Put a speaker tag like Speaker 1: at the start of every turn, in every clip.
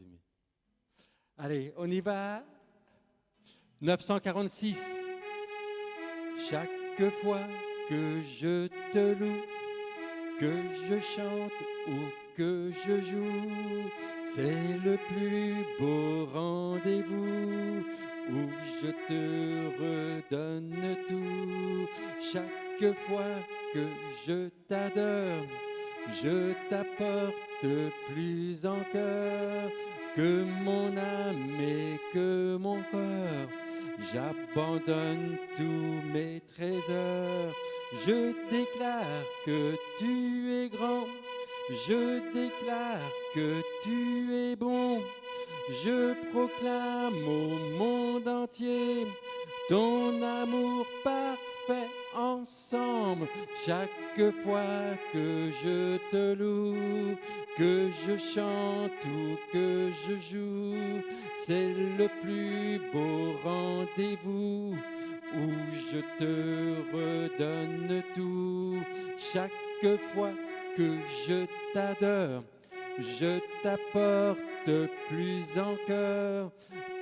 Speaker 1: résumé. Allez, on y va. 946. Chaque fois que je te loue, que je chante ou que je joue, c'est le plus beau rendez-vous où je te redonne tout. Chaque fois que je t'adore, je t'apporte plus encore que mon âme et que mon corps. J'abandonne tous mes trésors. Je déclare que tu es grand. Je déclare que tu es bon. Je proclame au monde entier ton amour parfait ensemble. Chaque fois que je te loue, que je chante ou que je joue, c'est le plus beau rendez-vous où je te redonne tout. Chaque fois que je t'adore, je t'apporte plus encore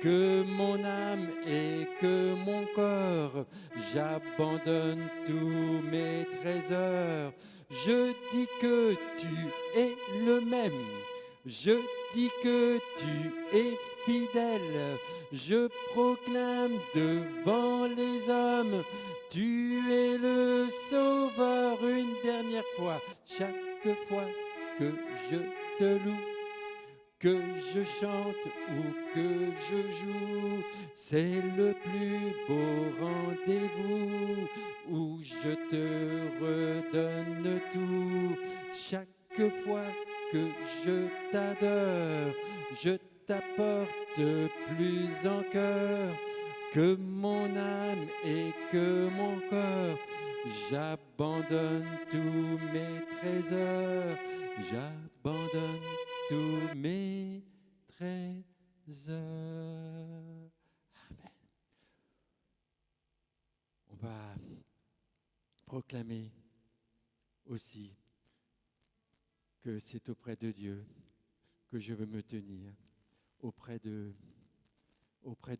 Speaker 1: que mon âme et que mon corps. J'abandonne tous mes trésors. Je dis que tu es le même. Je dis que tu es fidèle. Je proclame devant les hommes, tu es le sauveur. Une dernière fois, chaque fois que je te loue, que je chante ou que je joue, c'est le plus beau rendez-vous où je te redonne tout. Chaque fois que je t'adore, je t'apporte plus encore que mon âme et que mon corps. J'abandonne tous mes trésors, j'abandonne tous mes trésors. Amen. On va proclamer aussi que c'est auprès de Dieu que je veux me tenir, auprès de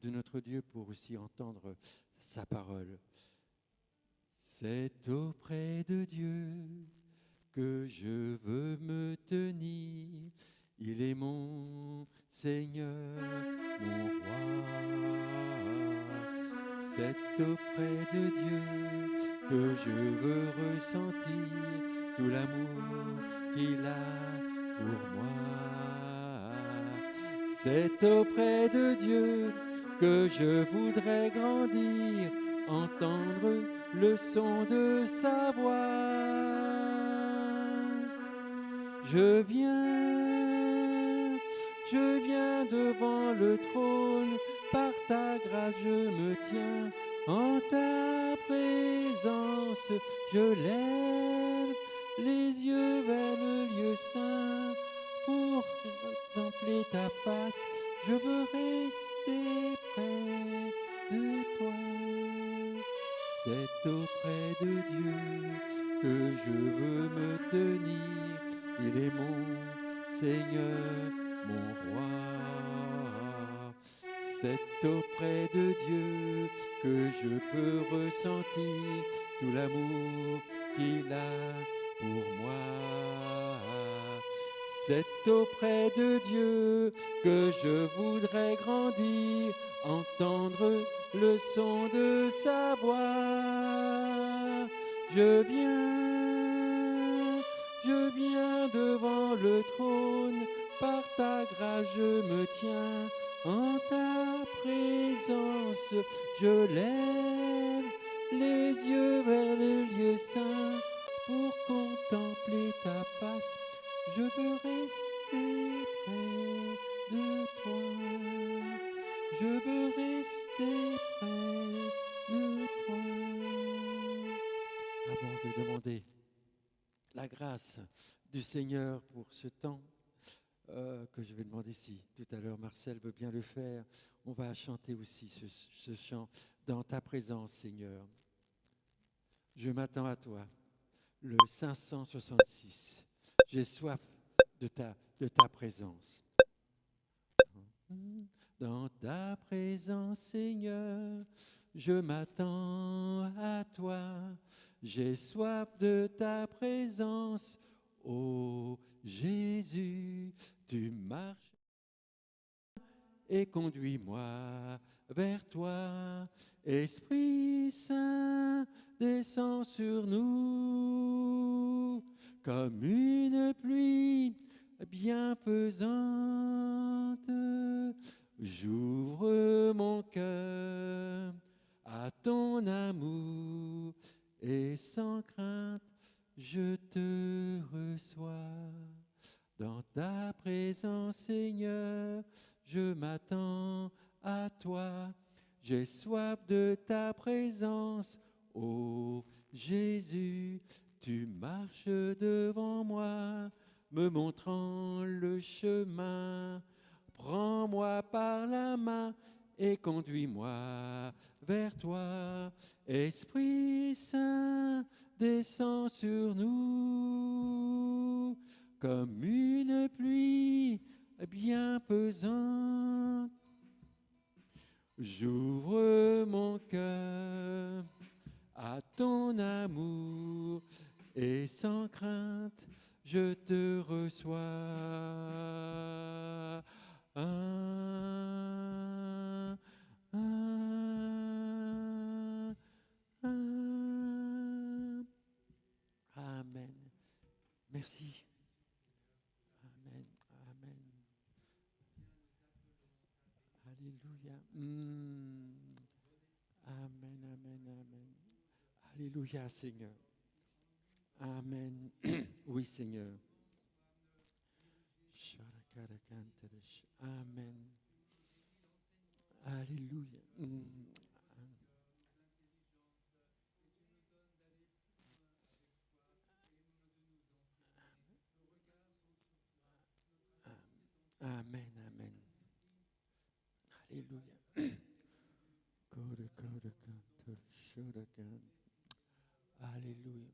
Speaker 1: notre Dieu pour aussi entendre sa parole. C'est auprès de Dieu que je veux me tenir. Il est mon Seigneur, mon roi. C'est auprès de Dieu que je veux ressentir tout l'amour qu'il a pour moi. C'est auprès de Dieu que je voudrais grandir, entendre le son de sa voix. Je viens devant le trône, par ta grâce je me tiens, en ta présence je lève les yeux vers le lieu saint, pour contempler ta face, je veux rester près de toi. C'est auprès de Dieu que je veux me tenir, il est mon Seigneur, mon roi. C'est auprès de Dieu que je peux ressentir tout l'amour qu'il a pour moi. C'est auprès de Dieu que je voudrais grandir, entendre le son de sa voix. Je viens devant le trône, par ta grâce je me tiens, en ta présence je lève les yeux vers le lieu saint, pour contempler ta face, je veux rester près de toi. Je veux rester près de toi. Avant de demander la grâce du Seigneur pour ce temps, que je vais demander si tout à l'heure Marcel veut bien le faire, on va chanter aussi ce chant dans ta présence, Seigneur. Je m'attends à toi, le 566. J'ai soif de ta présence. Dans ta présence, Seigneur, je m'attends à toi. J'ai soif de ta présence, ô Jésus. Tu marches et conduis-moi vers toi. Esprit Saint, descends sur nous comme une pluie bienfaisante. J'ouvre mon cœur à ton amour et sans crainte, je te reçois. Dans ta présence, Seigneur, je m'attends à toi. J'ai soif de ta présence, ô Jésus. Tu marches devant moi, me montrant le chemin. Prends-moi par la main et conduis-moi vers toi. Esprit Saint, descends sur nous comme une pluie bienfaisante. J'ouvre mon cœur à ton amour et sans crainte, je te reçois. Amen. Merci. Amen. Amen. Alléluia. Amen, amen, amen. Alléluia, Seigneur. Amen. Oui, Seigneur. Amen. Alléluia. Amen, amen. Alléluia. Alléluia.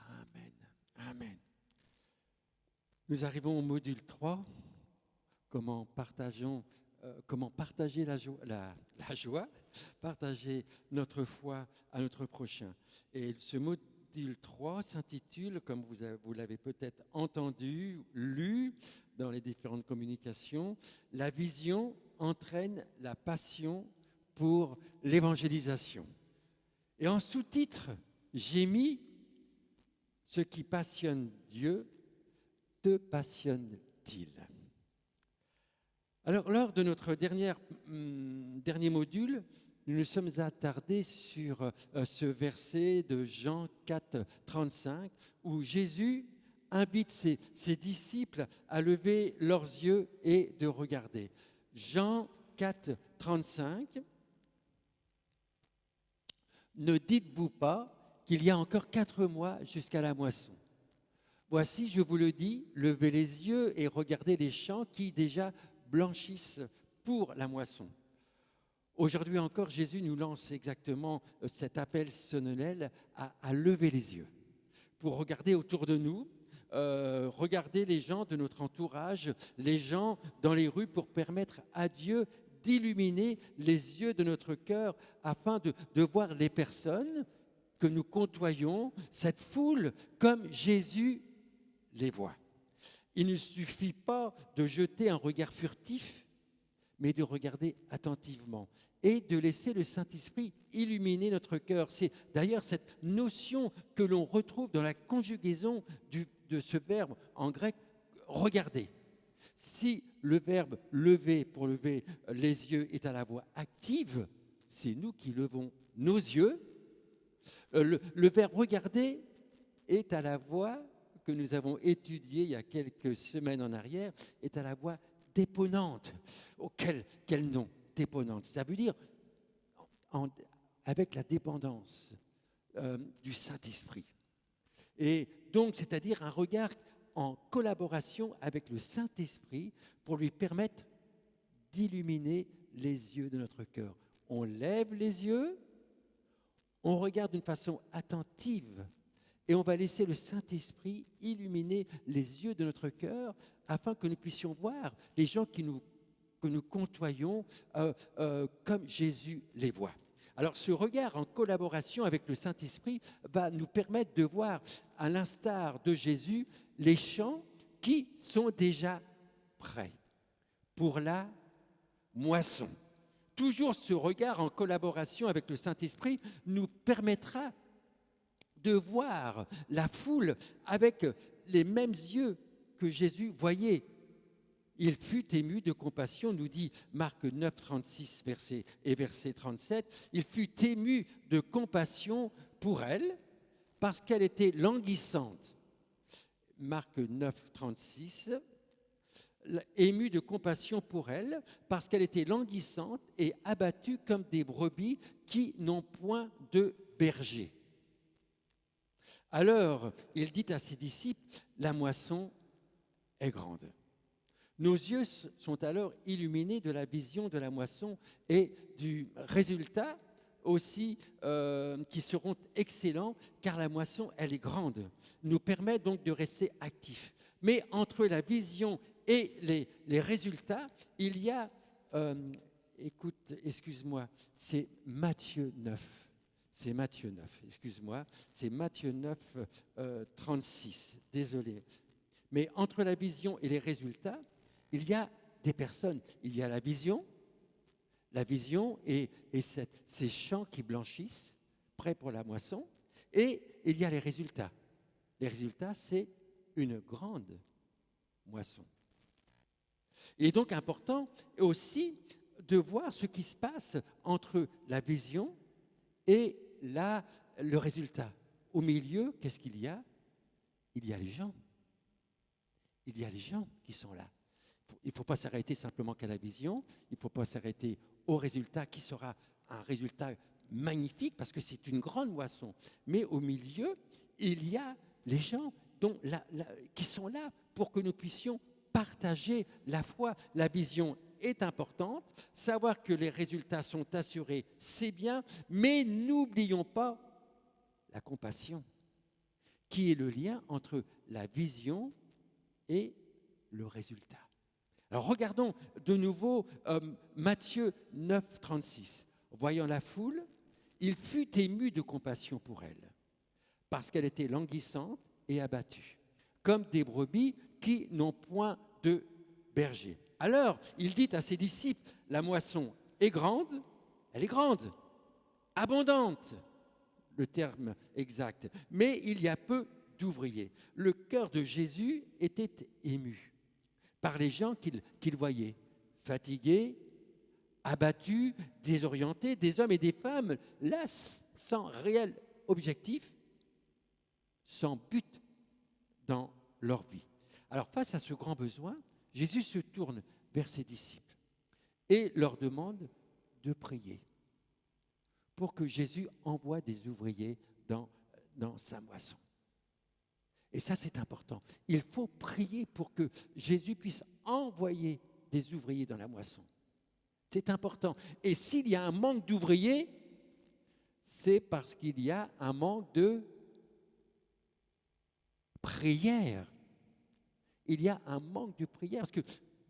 Speaker 1: Amen. Amen. Nous arrivons au module 3. Comment partager la joie, partager notre foi à notre prochain. Et ce module 3 s'intitule, comme vous l'avez peut-être entendu, lu dans les différentes communications, « La vision entraîne la passion pour l'évangélisation ». Et en sous-titre, j'ai mis « Ce qui passionne Dieu, te passionne-t-il » ? Alors, lors de notre dernier module, nous nous sommes attardés sur ce verset de Jean 4, 35, où Jésus invite ses disciples à lever leurs yeux et de regarder. Jean 4, 35, « Ne dites-vous pas qu'il y a encore 4 mois jusqu'à la moisson. Voici, je vous le dis, levez les yeux et regardez les champs qui déjà blanchissent pour la moisson. » Aujourd'hui encore, Jésus nous lance exactement cet appel solennel à lever les yeux pour regarder autour de nous, regarder les gens de notre entourage, les gens dans les rues, pour permettre à Dieu d'illuminer les yeux de notre cœur afin de voir les personnes que nous côtoyons, cette foule, comme Jésus les voit. Il ne suffit pas de jeter un regard furtif, mais de regarder attentivement et de laisser le Saint-Esprit illuminer notre cœur. C'est d'ailleurs cette notion que l'on retrouve dans la conjugaison de ce verbe en grec « regarder ». Si le verbe « lever » pour lever les yeux est à la voix active, c'est nous qui levons nos yeux. Le verbe « regarder » est à la voix que nous avons étudié il y a quelques semaines en arrière, est à la voix déponente. Oh, quel nom, déponente. Ça veut dire avec la dépendance du Saint-Esprit. Et donc, c'est-à-dire un regard en collaboration avec le Saint-Esprit pour lui permettre d'illuminer les yeux de notre cœur. On lève les yeux, on regarde d'une façon attentive et on va laisser le Saint-Esprit illuminer les yeux de notre cœur afin que nous puissions voir les gens qui nous que nous côtoyons comme Jésus les voit. Alors ce regard en collaboration avec le Saint-Esprit va nous permettre de voir, à l'instar de Jésus, les champs qui sont déjà prêts pour la moisson. Toujours ce regard en collaboration avec le Saint-Esprit nous permettra de voir la foule avec les mêmes yeux que Jésus voyait. Il fut ému de compassion, nous dit Marc 9, 36 verset 37. Il fut ému de compassion pour elle parce qu'elle était languissante. Marc 9, 36. Ému de compassion pour elle parce qu'elle était languissante et abattue comme des brebis qui n'ont point de berger. Alors, il dit à ses disciples, la moisson est grande. Nos yeux sont alors illuminés de la vision de la moisson et du résultat aussi qui seront excellents, car la moisson, elle est grande, nous permet donc de rester actifs. Mais entre la vision et les résultats, il y a, excuse-moi, c'est Matthieu 9. C'est Matthieu 9, excuse-moi, c'est Matthieu 9, 36, désolé. Mais entre la vision et les résultats, il y a des personnes. Il y a la vision et ces champs qui blanchissent, prêts pour la moisson, et il y a les résultats. Les résultats, c'est une grande moisson. Il est donc important aussi de voir ce qui se passe entre la vision et le résultat. Au milieu, qu'est-ce qu'il y a ? Il y a les gens. Il y a les gens qui sont là. Il ne faut pas s'arrêter simplement qu'à la vision, il ne faut pas s'arrêter au résultat qui sera un résultat magnifique parce que c'est une grande moisson. Mais au milieu, il y a les gens qui sont là pour que nous puissions partager la foi. La vision est importante, savoir que les résultats sont assurés, c'est bien, mais n'oublions pas la compassion, qui est le lien entre la vision et le résultat. Alors regardons de nouveau Matthieu 9, 36. Voyant la foule, il fut ému de compassion pour elle, parce qu'elle était languissante et abattue, comme des brebis qui n'ont point de berger. Alors, il dit à ses disciples, la moisson est grande, elle est grande, abondante, le terme exact, mais il y a peu d'ouvriers. Le cœur de Jésus était ému par les gens qu'il voyait, fatigués, abattus, désorientés, des hommes et des femmes, là, sans réel objectif, sans but dans leur vie. Alors, face à ce grand besoin, Jésus se tourne vers ses disciples et leur demande de prier pour que Jésus envoie des ouvriers dans sa moisson. Et ça, c'est important. Il faut prier pour que Jésus puisse envoyer des ouvriers dans la moisson. C'est important. Et s'il y a un manque d'ouvriers, c'est parce qu'il y a un manque de prière. Il y a un manque de prière. Parce que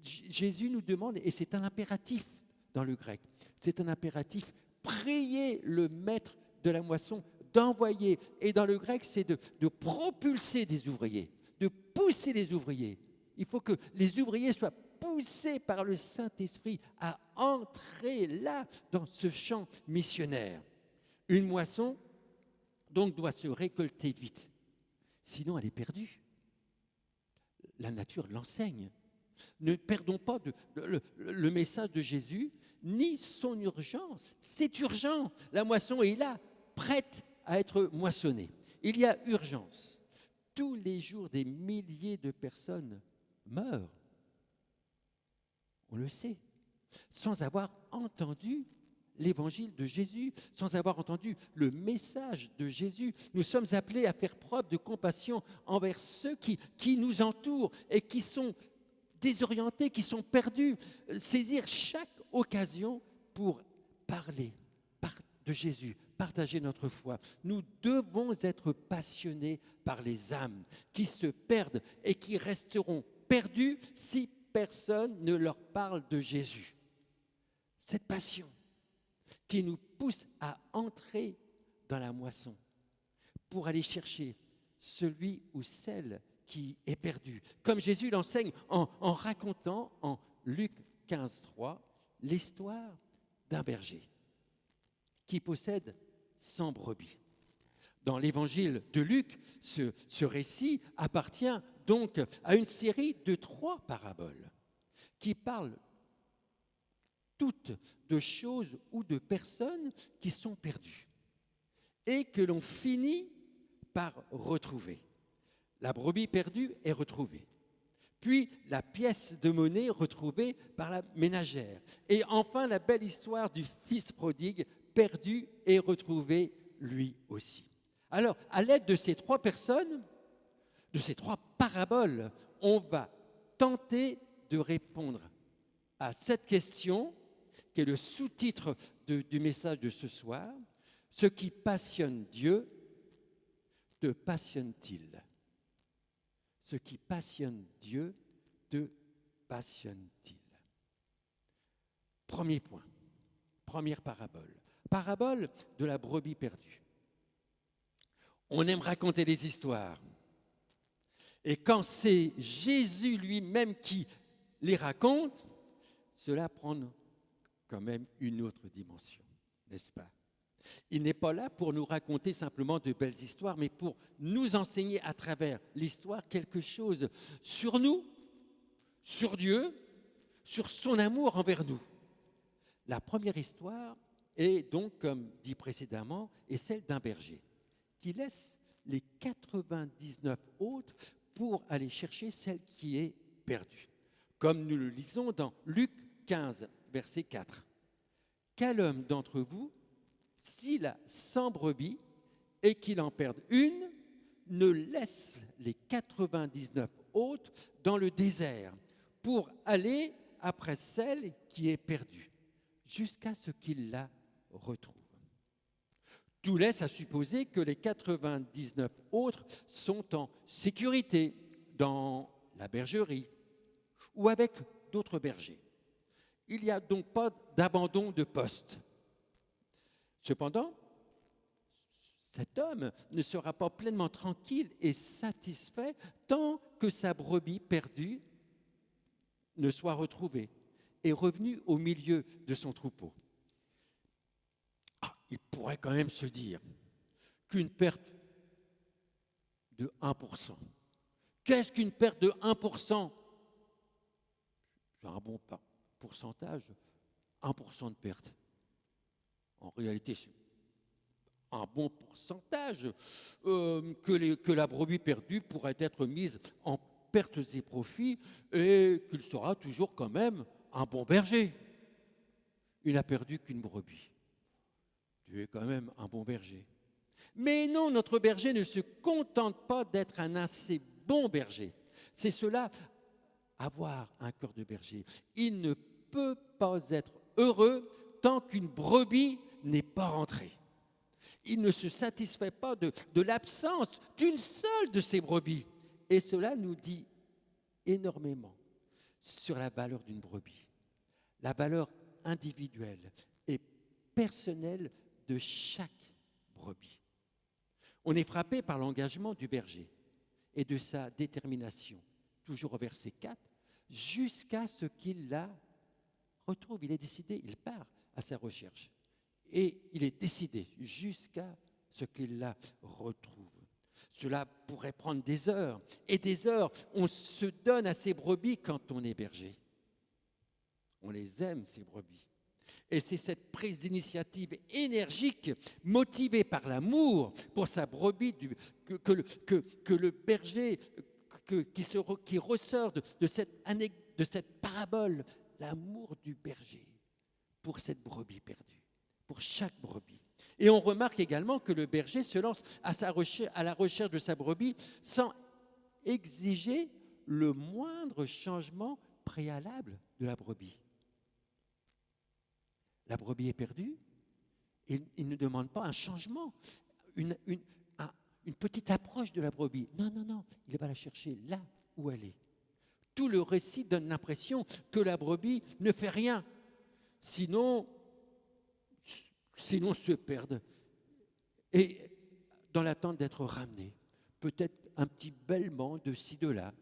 Speaker 1: Jésus nous demande, et c'est un impératif dans le grec, c'est un impératif, priez le maître de la moisson d'envoyer. Et dans le grec, c'est de propulser des ouvriers, de pousser les ouvriers. Il faut que les ouvriers soient poussés par le Saint-Esprit à entrer là, dans ce champ missionnaire. Une moisson, donc, doit se récolter vite. Sinon, elle est perdue. La nature l'enseigne. Ne perdons pas le message de Jésus, ni son urgence. C'est urgent. La moisson est là, prête à être moissonnée. Il y a urgence. Tous les jours, des milliers de personnes meurent. On le sait. Sans avoir entendu l'évangile de Jésus, sans avoir entendu le message de Jésus. Nous sommes appelés à faire preuve de compassion envers ceux qui nous entourent et qui sont désorientés, qui sont perdus. Saisir chaque occasion pour parler de Jésus, partager notre foi. Nous devons être passionnés par les âmes qui se perdent et qui resteront perdues si personne ne leur parle de Jésus. Cette passion qui nous pousse à entrer dans la moisson pour aller chercher celui ou celle qui est perdu. Comme Jésus l'enseigne en racontant en Luc 15, 3, l'histoire d'un berger qui possède 100 brebis. Dans l'évangile de Luc, ce récit appartient donc à une série de 3 paraboles qui parlent toutes de choses ou de personnes qui sont perdues et que l'on finit par retrouver. La brebis perdue est retrouvée. Puis la pièce de monnaie retrouvée par la ménagère. Et enfin la belle histoire du fils prodigue perdu et retrouvé lui aussi. Alors, à l'aide de ces 3 personnes, de ces 3 paraboles, on va tenter de répondre à cette question qui est le sous-titre du message de ce soir. Ce qui passionne Dieu, te passionne-t-il ? Ce qui passionne Dieu, te passionne-t-il ? Premier point, première parabole. Parabole de la brebis perdue. On aime raconter des histoires. Et quand c'est Jésus lui-même qui les raconte, cela prend quand même une autre dimension, n'est-ce pas ? Il n'est pas là pour nous raconter simplement de belles histoires, mais pour nous enseigner à travers l'histoire quelque chose sur nous, sur Dieu, sur son amour envers nous. La première histoire est donc, comme dit précédemment, est celle d'un berger qui laisse les 99 autres pour aller chercher celle qui est perdue. Comme nous le lisons dans Luc 15, verset 4. Quel homme d'entre vous, s'il a 100 brebis et qu'il en perde une, ne laisse les 99 autres dans le désert pour aller après celle qui est perdue, jusqu'à ce qu'il la retrouve. Tout laisse à supposer que les 99 autres sont en sécurité dans la bergerie ou avec d'autres bergers. Il n'y a donc pas d'abandon de poste. Cependant, cet homme ne sera pas pleinement tranquille et satisfait tant que sa brebis perdue ne soit retrouvée et revenue au milieu de son troupeau. Il pourrait quand même se dire qu'une perte de 1%. Qu'est-ce qu'une perte de 1%? C'est un bon pourcentage, 1% de perte. En réalité, c'est un bon pourcentage que la brebis perdue pourrait être mise en pertes et profits et qu'il sera toujours quand même un bon berger. Il n'a perdu qu'une brebis. Tu es quand même un bon berger. Mais non, notre berger ne se contente pas d'être un assez bon berger. C'est cela, avoir un cœur de berger. Il ne peut pas être heureux tant qu'une brebis n'est pas rentrée. Il ne se satisfait pas de l'absence d'une seule de ses brebis. Et cela nous dit énormément sur la valeur d'une brebis, la valeur individuelle et personnelle de chaque brebis. On est frappé par l'engagement du berger et de sa détermination, toujours au verset 4, jusqu'à ce qu'il la retrouve. Il est décidé, il part à sa recherche. Et il est décidé jusqu'à ce qu'il la retrouve. Cela pourrait prendre des heures et des heures. On se donne à ses brebis quand on est berger. On les aime, ces brebis. Et c'est cette prise d'initiative énergique, motivée par l'amour pour sa brebis, que le berger, qui ressort de cette parabole, l'amour du berger pour cette brebis perdue, pour chaque brebis. Et on remarque également que le berger se lance à la recherche de sa brebis sans exiger le moindre changement préalable de la brebis. La brebis est perdue, il ne demande pas un changement, une petite approche de la brebis. Non, il va la chercher là où elle est. tout le récit donne l'impression que la brebis ne fait rien, sinon se perdent. Et dans l'attente d'être ramenée, peut-être un petit bêlement de ci, de là.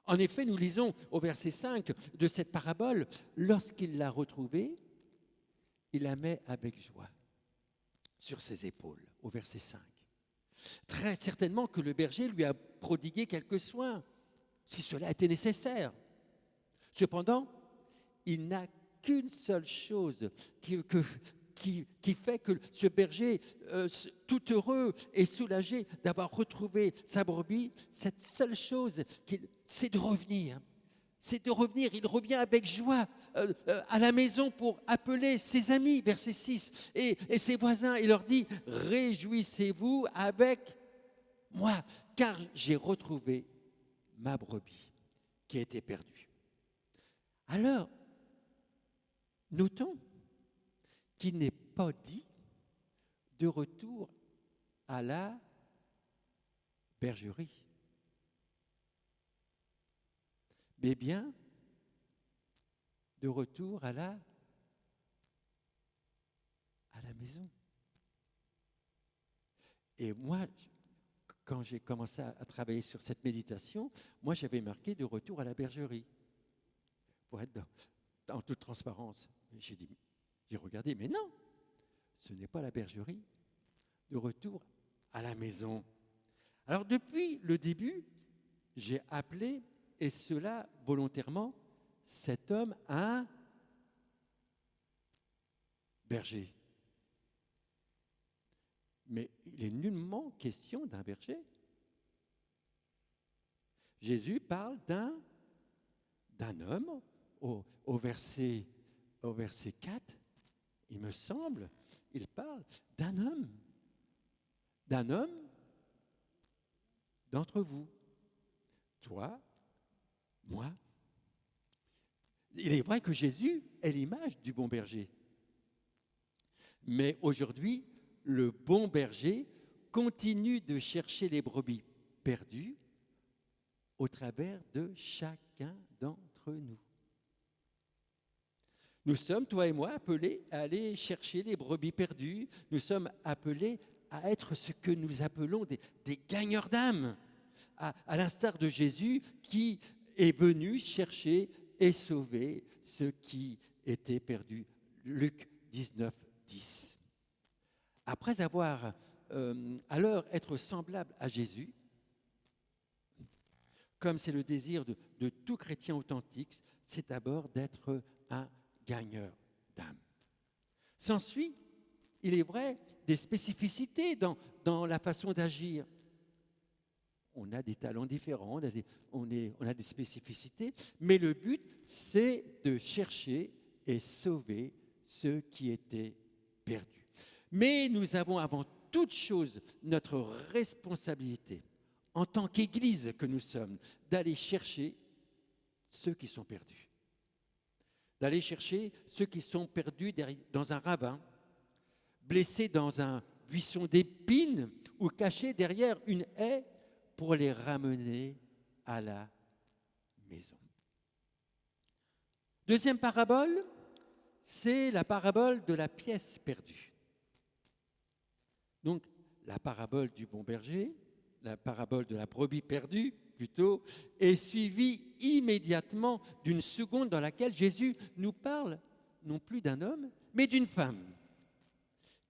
Speaker 1: En effet, nous lisons au verset 5 de cette parabole, lorsqu'il l'a retrouvée, il la met avec joie sur ses épaules, au verset 5. Très certainement que le berger lui a prodigué quelques soins, si cela était nécessaire. Cependant, il n'a qu'une seule chose qui fait que ce berger, tout heureux et soulagé d'avoir retrouvé sa brebis, cette seule chose, c'est de revenir. C'est de revenir, il revient avec joie à la maison pour appeler ses amis, verset 6, et ses voisins, il leur dit, réjouissez-vous avec moi, car j'ai retrouvé ma brebis qui a été perdue. Alors, notons qu'il n'est pas dit de retour à la bergerie, mais bien de retour à la maison. Et moi, quand j'ai commencé à travailler sur cette méditation, moi j'avais marqué de retour à la bergerie, pour être en toute transparence. J'ai regardé, mais non, ce n'est pas la bergerie, de retour à la maison. Alors depuis le début, j'ai appelé, et cela volontairement, cet homme un berger. Mais il est nullement question d'un berger. Jésus parle d'un homme au verset 4, il me semble, il parle d'un homme d'entre vous. Toi, moi. Il est vrai que Jésus est l'image du bon berger. Mais aujourd'hui, le bon berger continue de chercher les brebis perdues au travers de chacun d'entre nous. Nous sommes, toi et moi, appelés à aller chercher les brebis perdues. Nous sommes appelés à être ce que nous appelons des gagneurs d'âme, à l'instar de Jésus qui est venu chercher et sauver ceux qui étaient perdus. Luc 19, 10. Après avoir alors être semblable à Jésus, comme c'est le désir de tout chrétien authentique, c'est d'abord d'être un gagneur d'âme. S'ensuit, il est vrai, des spécificités dans la façon d'agir. On a des talents différents, on a des spécificités, mais le but, c'est de chercher et sauver ceux qui étaient perdus. Mais nous avons avant toute chose notre responsabilité, en tant qu'Église que nous sommes, d'aller chercher ceux qui sont perdus. D'aller chercher ceux qui sont perdus dans un ravin, blessés dans un buisson d'épines ou cachés derrière une haie pour les ramener à la maison. Deuxième parabole, c'est la parabole de la pièce perdue. Donc, la parabole du bon berger, la parabole de la brebis perdue, plutôt, est suivie immédiatement d'une seconde dans laquelle Jésus nous parle non plus d'un homme, mais d'une femme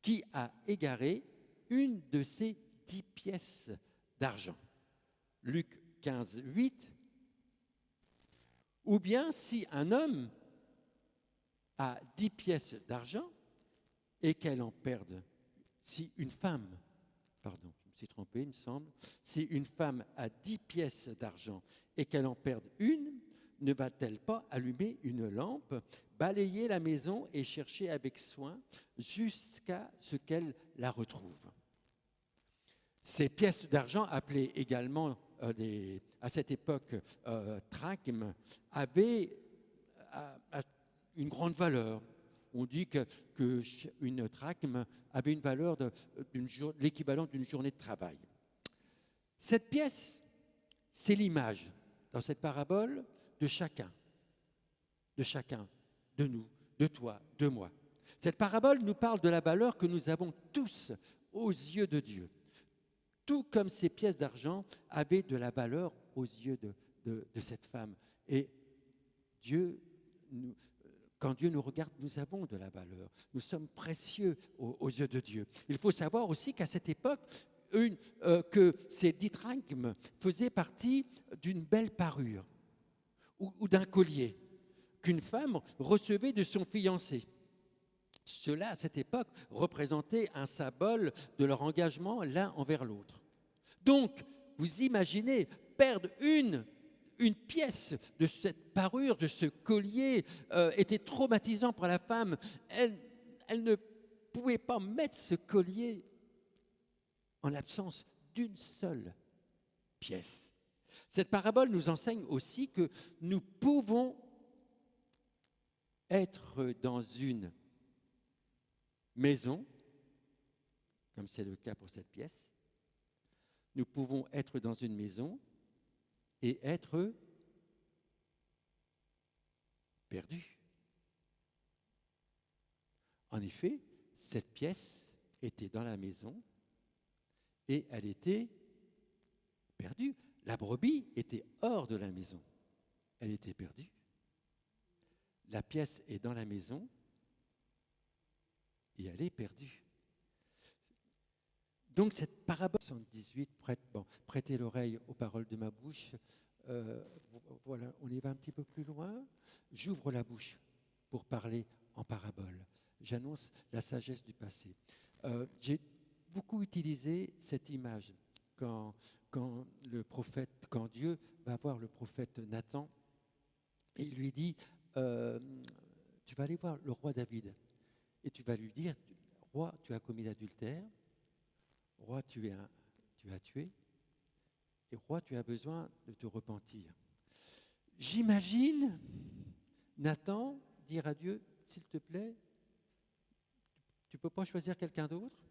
Speaker 1: qui a égaré une de ses 10 pièces d'argent. Luc 15, 8. Ou bien si un homme a 10 pièces d'argent et qu'elle en perde, si une femme, pardon, je me suis trompé, il me semble, si une femme a 10 pièces d'argent et qu'elle en perde une, ne va-t-elle pas allumer une lampe, balayer la maison et chercher avec soin jusqu'à ce qu'elle la retrouve? Ces pièces d'argent, appelées également à cette époque drachmes, avaient une grande valeur. On dit qu'une drachme avait une valeur de l'équivalent d'une journée de travail. Cette pièce, c'est l'image dans cette parabole de chacun, de nous, de toi, de moi. Cette parabole nous parle de la valeur que nous avons tous aux yeux de Dieu, tout comme ces pièces d'argent avaient de la valeur aux yeux de cette femme. Et Dieu, quand Dieu nous regarde, nous avons de la valeur. Nous sommes précieux aux yeux de Dieu. Il faut savoir aussi qu'à cette époque, que ces 10 drachmes faisaient partie d'une belle parure ou d'un collier qu'une femme recevait de son fiancé. Cela, à cette époque, représentait un symbole de leur engagement l'un envers l'autre. Donc, vous imaginez perdre une pièce de cette parure, de ce collier, était traumatisant pour la femme. Elle ne pouvait pas mettre ce collier en l'absence d'une seule pièce. Cette parabole nous enseigne aussi que nous pouvons être dans une maison, comme c'est le cas pour cette pièce. Nous pouvons être dans une maison et être perdus. En effet, cette pièce était dans la maison et elle était perdue. La brebis était hors de la maison. Elle était perdue. La pièce est dans la maison et elle est perdue. Donc cette parabole 78, prêtez l'oreille aux paroles de ma bouche. Voilà, on y va un petit peu plus loin. J'ouvre la bouche pour parler en parabole. J'annonce la sagesse du passé. J'ai beaucoup utilisé cette image quand Dieu va voir le prophète Nathan et il lui dit tu vas aller voir le roi David et tu vas lui dire roi, tu as commis l'adultère, roi, tu as tué, et roi, tu as besoin de te repentir. J'imagine Nathan dire à Dieu, s'il te plaît, tu ne peux pas choisir quelqu'un d'autre?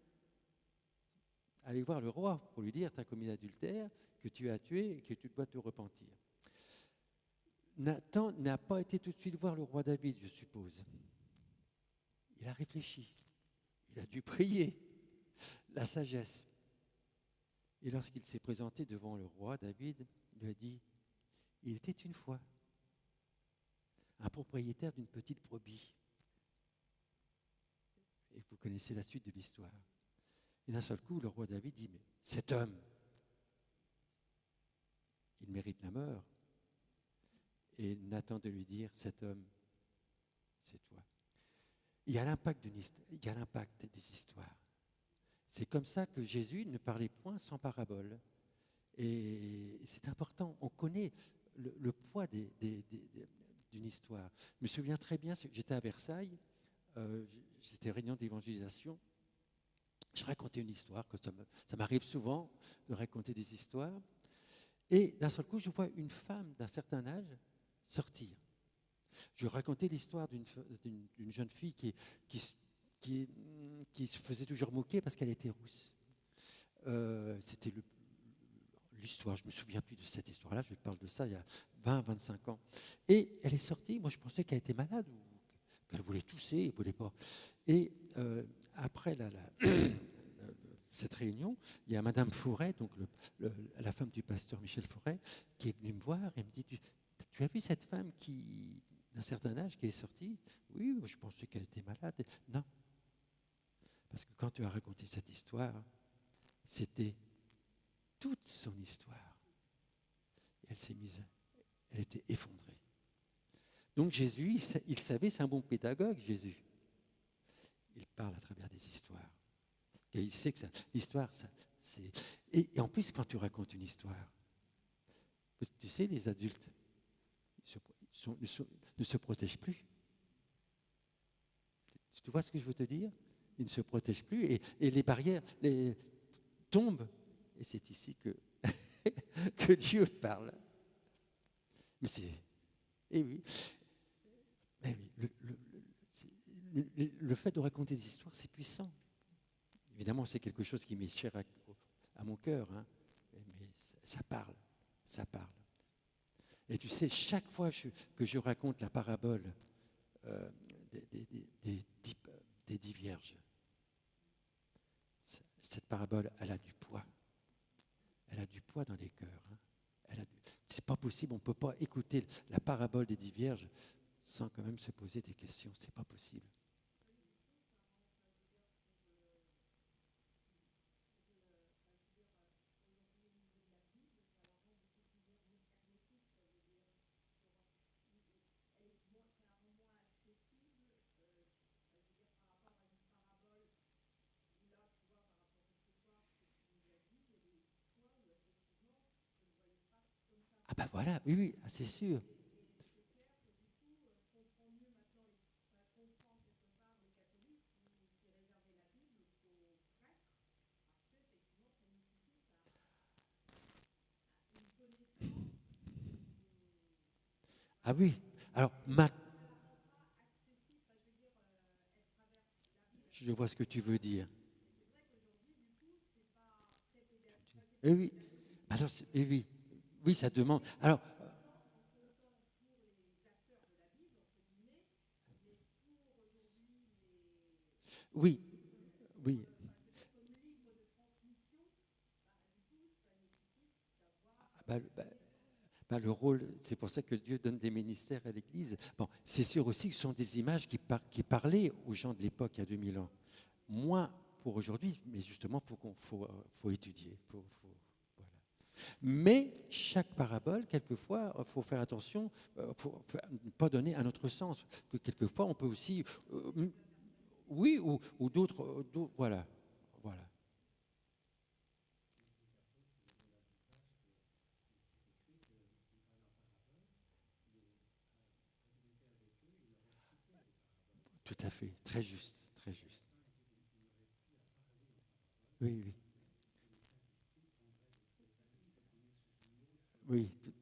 Speaker 1: Aller voir le roi pour lui dire, tu as commis l'adultère, que tu as tué et que tu dois te repentir. Nathan n'a pas été tout de suite voir le roi David, je suppose. Il a réfléchi, il a dû prier, la sagesse. Et lorsqu'il s'est présenté devant le roi, David lui a dit, il était une fois un propriétaire d'une petite brebis. Et vous connaissez la suite de l'histoire. Et d'un seul coup, le roi David dit, mais cet homme, il mérite la mort. Et Nathan de lui dire, cet homme, c'est toi. Il y a l'impact des histoires. C'est comme ça que Jésus ne parlait point sans parabole. Et c'est important. On connaît le poids d'une histoire. Je me souviens très bien, j'étais à Versailles, j'étais réunion d'évangélisation. Je racontais une histoire, que ça m'arrive souvent de raconter des histoires. Et d'un seul coup, je vois une femme d'un certain âge sortir. Je racontais l'histoire d'une jeune fille qui se faisait toujours moquer parce qu'elle était rousse. C'était l'histoire, je ne me souviens plus de cette histoire-là, je parle de ça il y a 20-25 ans. Et elle est sortie, moi je pensais qu'elle était malade ou qu'elle voulait tousser, elle ne voulait pas. Et après cette réunion, il y a Madame Fouret, donc la femme du pasteur Michel Fouret, qui est venue me voir et me dit, tu as vu cette femme d'un certain âge qui est sortie? Oui, je pensais qu'elle était malade. Non. Parce que quand tu as raconté cette histoire, c'était toute son histoire. Et elle était effondrée. Donc Jésus, il savait, c'est un bon pédagogue, Jésus. Il parle à travers des histoires. Et il sait que l'histoire, c'est... Et en plus, quand tu racontes une histoire, tu sais, les adultes ne se protègent plus. Tu vois ce que je veux te dire? Ils ne se protègent plus et les barrières tombent. Et c'est ici que Dieu parle. Mais oui. Le fait de raconter des histoires, c'est puissant. Évidemment, c'est quelque chose qui m'est cher à mon cœur, hein, mais ça parle. Et tu sais, chaque fois que je raconte la parabole euh, des 10 vierges, cette parabole, elle a du poids. Elle a du poids dans les cœurs. Hein. C'est pas possible, on ne peut pas écouter la parabole des 10 vierges sans quand même se poser des questions. C'est pas possible. Ah ben voilà, oui, oui, c'est sûr. Ah oui. Alors, je vois ce que tu veux dire. Eh oui. Alors, eh oui. Oui, ça demande. Alors, oui, oui. Bah, bah, le rôle, c'est pour ça que Dieu donne des ministères à l'Église. Bon, c'est sûr aussi que ce sont des images qui parlaient aux gens de l'époque, il y a 2000 ans. Moins pour aujourd'hui, mais justement pour faut étudier. Voilà. Mais chaque parabole, quelquefois, il faut faire attention, faut ne pas donner un autre sens. Que quelquefois, on peut aussi, oui, ou d'autres, voilà, voilà. Tout à fait, très juste, très juste. Oui, oui, oui,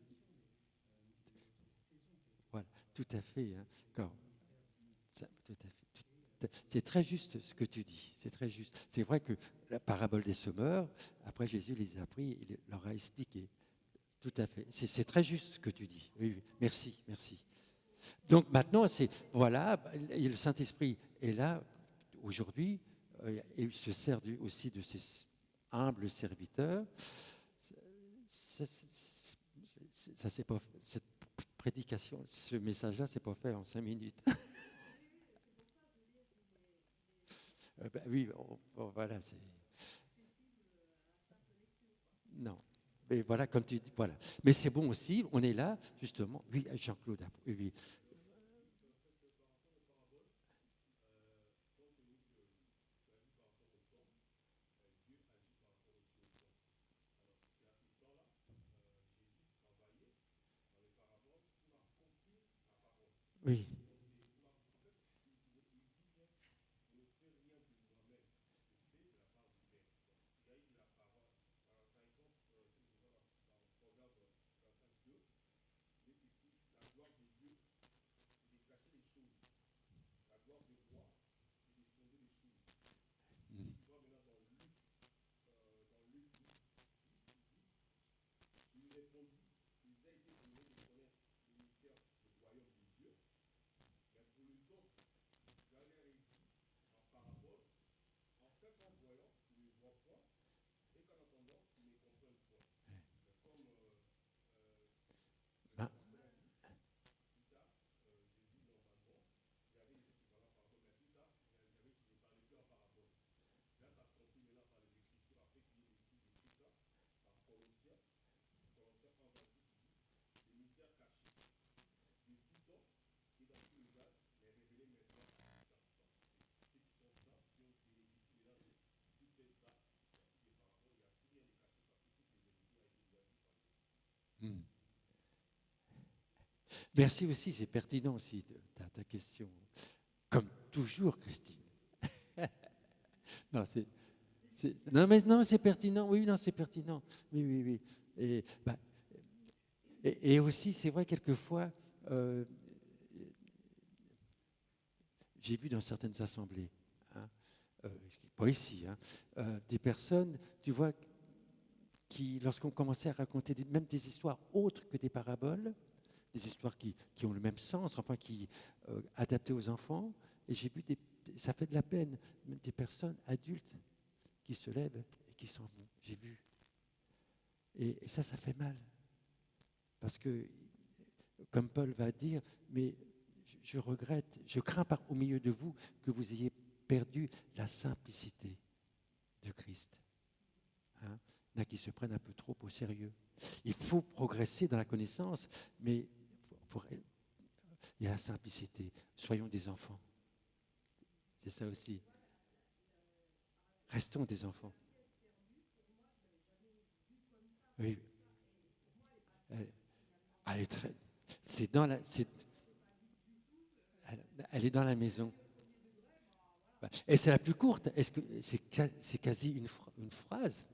Speaker 1: voilà, tout à fait. Hein. Tout à fait. C'est très juste ce que tu dis. C'est très juste. C'est vrai que la parabole des semeurs, après Jésus les a pris, il leur a expliqué. Tout à fait. C'est très juste ce que tu dis. Oui, oui. Merci, merci. Donc maintenant, c'est voilà, le Saint-Esprit est là aujourd'hui et il se sert aussi de ses humbles serviteurs. Ça c'est pas cette prédication, ce message-là, c'est pas fait en 5 minutes. Ben oui, voilà, c'est non. Mais voilà, comme tu dis, voilà. Mais c'est bon aussi, on est là, justement. Oui, Jean-Claude, oui, oui. Oui. Mm. Ben, mm. Merci aussi, c'est pertinent aussi ta question. Comme toujours, Christine. Non, non, mais non, c'est pertinent. Oui, non, c'est pertinent. Oui, oui, oui. Et, bah, et aussi, c'est vrai, quelquefois, euh, j'ai vu dans certaines assemblées, hein, pas ici, hein, des personnes, tu vois, qui, lorsqu'on commençait à raconter même des histoires autres que des paraboles, des histoires qui ont le même sens, enfin qui adaptées aux enfants. Et j'ai vu ça fait de la peine, des personnes adultes qui se lèvent et qui s'en vont. J'ai vu. Et ça fait mal. Parce que, comme Paul va dire, mais je regrette, je crains au milieu de vous que vous ayez perdu la simplicité de Christ. Hein? Il y en a qui se prennent un peu trop au sérieux. Il faut progresser dans la connaissance, mais il y a la simplicité. Soyons des enfants. C'est ça aussi. Restons des enfants. Oui. Elle est très. C'est dans la. Elle est dans la maison. Et c'est la plus courte. Est-ce que c'est quasi une phrase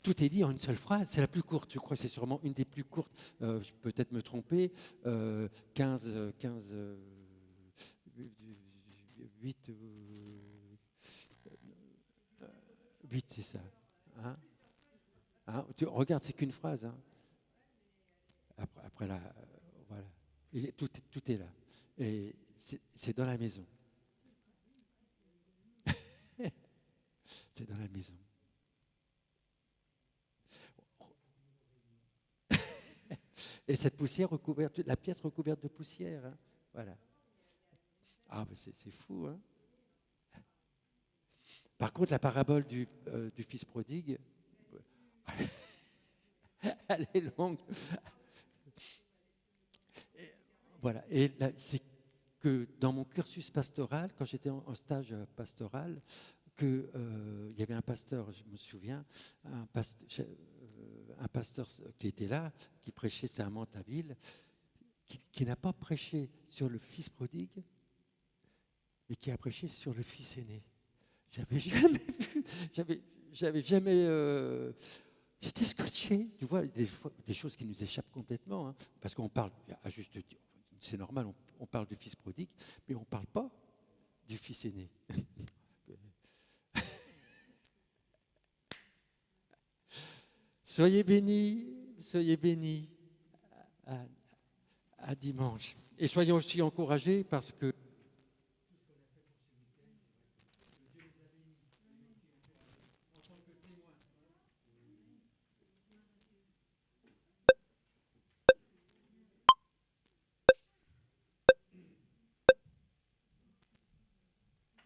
Speaker 1: tout est dit en une seule phrase. C'est la plus courte. Je crois que c'est sûrement une des plus courtes. Je peux peut-être me tromper. 8, 8, c'est ça. Hein? Regarde, c'est qu'une phrase. Hein? Après là, voilà. Tout est là. Et c'est dans la maison. C'est dans la maison. Et cette poussière recouverte, la pièce recouverte de poussière. Hein? Voilà. Ah, ben c'est fou. Hein? Par contre, la parabole du fils prodigue, elle est longue. Voilà. Et là, c'est que dans mon cursus pastoral, quand j'étais en stage pastoral, qu'il y avait un pasteur, je me souviens, un pasteur qui était là, qui prêchait serment à ville, qui n'a pas prêché sur le fils prodigue, mais qui a prêché sur le fils aîné. J'avais jamais vu, j'avais jamais... j'étais scotché, tu vois, des choses qui nous échappent complètement, hein, parce qu'on parle, à juste titre, c'est normal, on parle du fils prodigue, mais on ne parle pas du fils aîné. Soyez bénis à dimanche. Et soyons aussi encouragés parce que